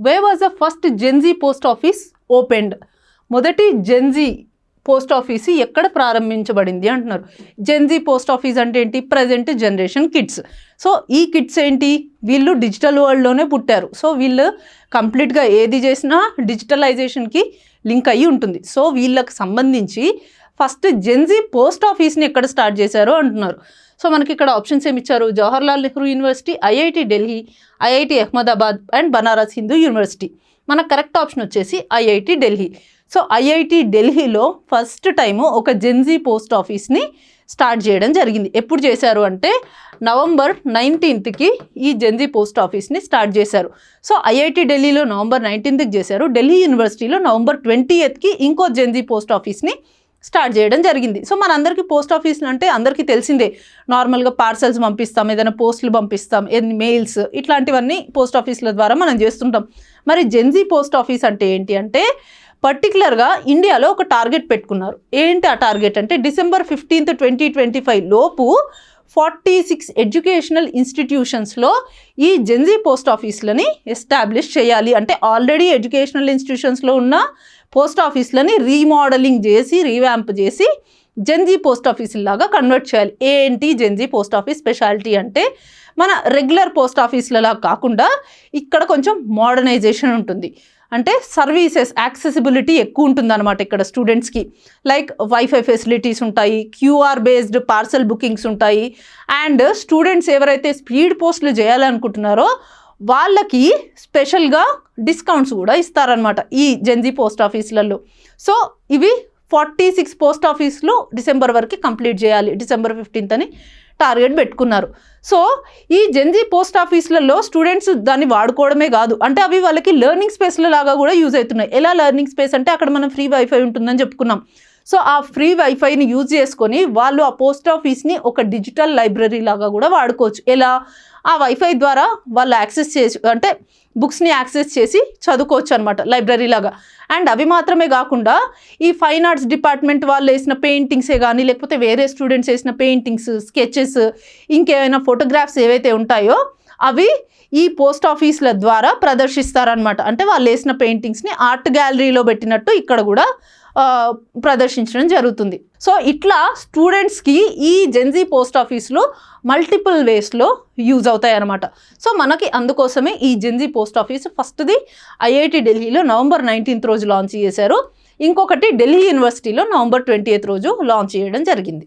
Way was the first Gen Z post office opened? మొదటి Gen Z post office ఎక్కడ ప్రారంభించబడింది అంటున్నారు. జెన్జీ పోస్ట్ ఆఫీస్ అంటే ఏంటి? Present generation kids. సో ఈ కిడ్స్ ఏంటి? వీళ్ళు డిజిటల్ వరల్డ్లోనే పుట్టారు. సో వీళ్ళు కంప్లీట్గా ఏది చేసినా డిజిటలైజేషన్కి లింక్ అయ్యి ఉంటుంది. సో వీళ్ళకి సంబంధించి ఫస్ట్ జెన్జీ పోస్ట్ ఆఫీస్ని ఎక్కడ స్టార్ట్ చేశారు అంటున్నారు. సో మనకి ఇక్కడ ఆప్షన్స్ ఏమి ఇచ్చారు? Jawaharlal Nehru university, IIT Delhi, IIT Ahmedabad and Banaras Hindu university. మన కరెక్ట్ ఆప్షన్ వచ్చేసి ఐఐటి ఢిల్లీ. సో ఐఐటి ఢిల్లీలో ఫస్ట్ టైము ఒక జెన్జీ పోస్ట్ ఆఫీస్ని స్టార్ట్ చేయడం జరిగింది. ఎప్పుడు చేశారు అంటే నవంబర్ 19కి ఈ జెన్జీ పోస్ట్ ఆఫీస్ని స్టార్ట్ చేశారు. సో ఐఐటి ఢిల్లీలో నవంబర్ 19కి చేశారు. ఢిల్లీ యూనివర్సిటీలో నవంబర్ 20కి ఇంకో జెన్జీ పోస్ట్ ఆఫీస్ని స్టార్ట్ చేయడం జరిగింది. సో మనందరికీ పోస్ట్ ఆఫీసులు అంటే అందరికీ తెలిసిందే. నార్మల్గా పార్సల్స్ పంపిస్తాం, ఏదైనా పోస్టులు పంపిస్తాం, మెయిల్స్, ఇట్లాంటివన్నీ పోస్ట్ ఆఫీసుల ద్వారా మనం చేస్తుంటాం. మరి జెన్జీ పోస్ట్ ఆఫీస్ అంటే ఏంటి అంటే పర్టికులర్గా ఇండియాలో ఒక టార్గెట్ పెట్టుకున్నారు. ఏంటి ఆ టార్గెట్ అంటే డిసెంబర్ 15, 2025 లోపు 46 ఎడ్యుకేషనల్ ఇన్స్టిట్యూషన్స్లో ఈ జెన్జీ పోస్ట్ ఆఫీసులని ఎస్టాబ్లిష్ చేయాలి. అంటే ఆల్రెడీ ఎడ్యుకేషనల్ ఇన్స్టిట్యూషన్స్లో ఉన్న పోస్ట్ ఆఫీసులని రీమోడలింగ్ చేసి, రీవ్యాంప్ చేసి జెన్జీ పోస్ట్ ఆఫీసులాగా కన్వర్ట్ చేయాలి. ఏంటి జెన్జీ పోస్ట్ ఆఫీస్ స్పెషాలిటీ అంటే మన రెగ్యులర్ పోస్ట్ ఆఫీసులలా కాకుండా ఇక్కడ కొంచెం మోడర్నైజేషన్ ఉంటుంది. అంటే సర్వీసెస్ యాక్సెసిబిలిటీ ఎక్కువ ఉంటుందన్నమాట ఇక్కడ స్టూడెంట్స్కి. లైక్ వైఫై ఫెసిలిటీస్ ఉంటాయి, క్యూఆర్ బేస్డ్ పార్సల్ బుకింగ్స్ ఉంటాయి, అండ్ స్టూడెంట్స్ ఎవరైతే స్పీడ్ పోస్టులు చేయాలనుకుంటున్నారో వాళ్ళకి స్పెషల్గా డిస్కౌంట్స్ కూడా ఇస్తారనమాట ఈ జెన్జీ పోస్ట్ ఆఫీసులలో. సో ఇవి 46 పోస్ట్ ఆఫీసులు డిసెంబర్ వరకు కంప్లీట్ చేయాలి. డిసెంబర్ 15 అని టార్గెట్ పెట్టుకున్నారు. సో ఈ జెన్జీ పోస్ట్ ఆఫీసులలో స్టూడెంట్స్ దాన్ని వాడుకోవడమే కాదు, అంటే అవి వాళ్ళకి లెర్నింగ్ స్పేస్ల లాగా కూడా యూజ్ అవుతున్నాయి. ఎలా లెర్నింగ్ స్పేస్ అంటే అక్కడ మనం ఫ్రీ వైఫై ఉంటుందని చెప్పుకున్నాం. సో ఆ ఫ్రీ వైఫైని యూజ్ చేసుకొని వాళ్ళు ఆ పోస్ట్ ఆఫీస్ని ఒక డిజిటల్ లైబ్రరీ లాగా కూడా వాడుకోవచ్చు. ఎలా? ఆ వైఫై ద్వారా వాళ్ళు యాక్సెస్ చేసి, అంటే బుక్స్ని యాక్సెస్ చేసి చదువుకోవచ్చు అనమాట లైబ్రరీ లాగా. అండ్ అవి మాత్రమే కాకుండా ఈ ఫైన్ ఆర్ట్స్ డిపార్ట్మెంట్ వాళ్ళు వేసిన పెయింటింగ్సే కానీ, లేకపోతే వేరే స్టూడెంట్స్ వేసిన పెయింటింగ్స్, స్కెచెస్, ఇంకేమైనా ఫోటోగ్రాఫ్స్ ఏవైతే ఉంటాయో అవి ఈ పోస్ట్ ఆఫీసుల ద్వారా ప్రదర్శిస్తారనమాట. అంటే వాళ్ళు వేసిన పెయింటింగ్స్ని ఆర్ట్ గ్యాలరీలో పెట్టినట్టు ఇక్కడ కూడా ప్రదర్శించడం జరుగుతుంది. సో ఇట్లా స్టూడెంట్స్కి ఈ జెన్జీ పోస్ట్ ఆఫీసులు మల్టిపుల్ వేస్లో యూజ్ అవుతాయి అన్నమాట. సో మనకి అందుకోసమే ఈ జెన్జీ పోస్ట్ ఆఫీస్ ఫస్ట్ది ఐఐటి ఢిల్లీలో నవంబర్ 19th రోజు లాంచ్ చేశారు. ఇంకొకటి ఢిల్లీ యూనివర్సిటీలో నవంబర్ 20th రోజు లాంచ్ చేయడం జరిగింది.